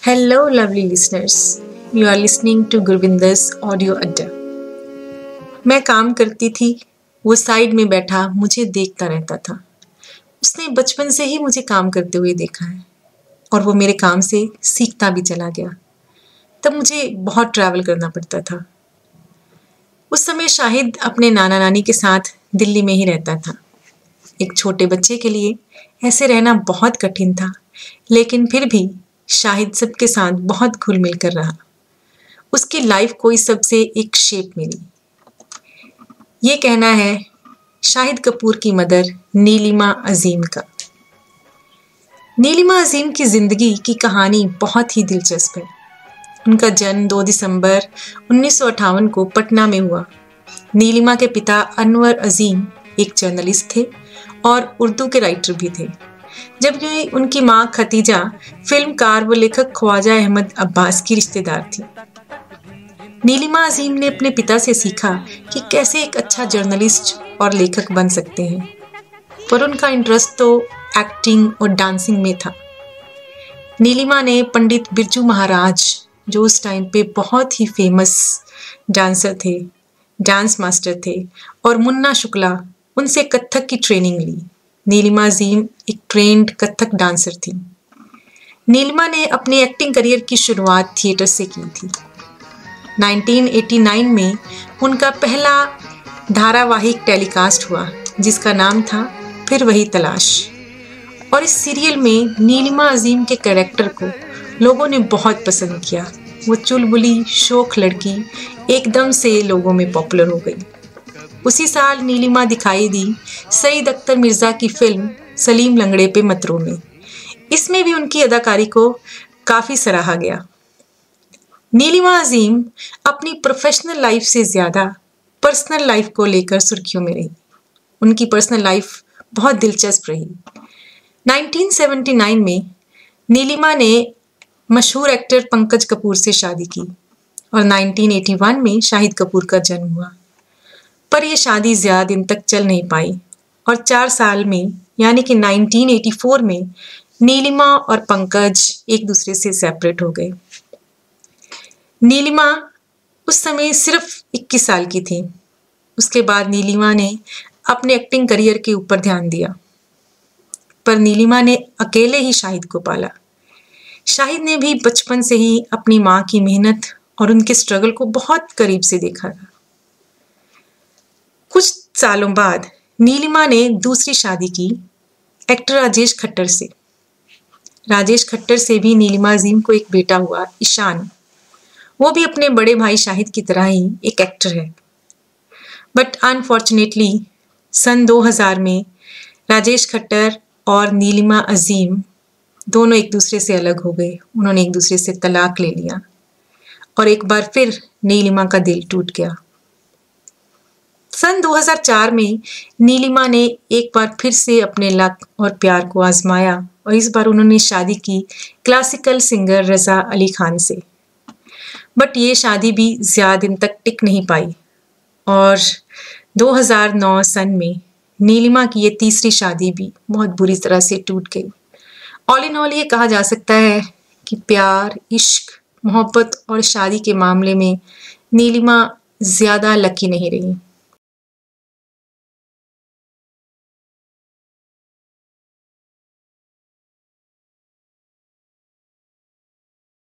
Hello, lovely listeners. You are listening to Gurvinder's audio Adda. मैं काम करती थी, वो साइड में बैठा मुझे देखता रहता था। उसने बचपन से ही मुझे काम करते हुए देखा है और वो मेरे काम से सीखता भी चला गया। तब मुझे बहुत ट्रैवल करना पड़ता था। उस समय शाहिद अपने नाना नानी के साथ दिल्ली में ही रहता था। एक छोटे बच्चे के लिए ऐसे रहना बहुत कठिन था, लेकिन फिर भी शाहिद सबके साथ बहुत घुल मिल कर रहा। उसकी लाइफ को इस सबसे एक शेप मिली। ये कहना है शाहिद कपूर की मदर नीलिमा अजीम का। नीलिमा अजीम की ज़िंदगी की कहानी बहुत ही दिलचस्प है। उनका जन्म 2 दिसंबर 1958 को पटना में हुआ। नीलिमा के पिता अनवर अजीम एक जर्नलिस्ट थे और उर्दू के राइटर भी थे, जबकि उनकी माँ खतीजा फिल्मकार व लेखक ख्वाजा अहमद अब्बास की रिश्तेदार थी। नीलिमा अजीम ने अपने पिता से सीखा कि कैसे एक अच्छा जर्नलिस्ट और लेखक बन सकते हैं, पर उनका इंटरेस्ट तो एक्टिंग और डांसिंग में था। नीलिमा ने पंडित बिरजू महाराज, जो उस टाइम पे बहुत ही फेमस डांसर थे, डांस मास्टर थे, और मुन्ना शुक्ला, उनसे कथक की ट्रेनिंग ली। नीलिमा अजीम एक ट्रेंड कथक डांसर थी। नीलिमा ने अपनी एक्टिंग करियर की शुरुआत थिएटर से की थी। 1989 में उनका पहला धारावाहिक टेलीकास्ट हुआ, जिसका नाम था फिर वही तलाश, और इस सीरियल में नीलिमा अजीम के कैरेक्टर को लोगों ने बहुत पसंद किया। वो चुलबुली शौक लड़की एकदम से लोगों में पॉपुलर हो गई। उसी साल नीलिमा दिखाई दी सईद अख्तर मिर्ज़ा की फिल्म सलीम लंगड़े पे मतरों में। इसमें भी उनकी अदाकारी को काफ़ी सराहा गया। नीलिमा अजीम अपनी प्रोफेशनल लाइफ से ज़्यादा पर्सनल लाइफ को लेकर सुर्खियों में रही। उनकी पर्सनल लाइफ बहुत दिलचस्प रही। 1979 में नीलिमा ने मशहूर एक्टर पंकज कपूर से शादी की और 1981 में शाहिद कपूर का जन्म हुआ। पर यह शादी ज़्यादा दिन तक चल नहीं पाई और 4 साल में, यानी कि 1984 में, नीलिमा और पंकज एक दूसरे से सेपरेट हो गए। नीलिमा उस समय सिर्फ 21 साल की थी। उसके बाद नीलिमा ने अपने एक्टिंग करियर के ऊपर ध्यान दिया, पर नीलिमा ने अकेले ही शाहिद को पाला। शाहिद ने भी बचपन से ही अपनी माँ की मेहनत और उनके स्ट्रगल को बहुत करीब से देखा था। कुछ सालों बाद नीलिमा ने दूसरी शादी की एक्टर राजेश खट्टर से। राजेश खट्टर से भी नीलिमा अजीम को एक बेटा हुआ, ईशान। वो भी अपने बड़े भाई शाहिद की तरह ही एक एक्टर है। बट अनफॉर्चुनेटली सन 2000 में राजेश खट्टर और नीलिमा अजीम दोनों एक दूसरे से अलग हो गए। उन्होंने एक दूसरे से तलाक ले लिया और एक बार फिर नीलिमा का दिल टूट गया। सन 2004 में नीलिमा ने एक बार फिर से अपने लक और प्यार को आजमाया और इस बार उन्होंने शादी की क्लासिकल सिंगर रज़ा अली खान से। बट ये शादी भी ज़्यादा दिन तक टिक नहीं पाई और 2009 सन में नीलिमा की ये तीसरी शादी भी बहुत बुरी तरह से टूट गई। ऑल इन ऑल ये कहा जा सकता है कि प्यार, इश्क, मोहब्बत और शादी के मामले में नीलिमा ज़्यादा लकी नहीं रही।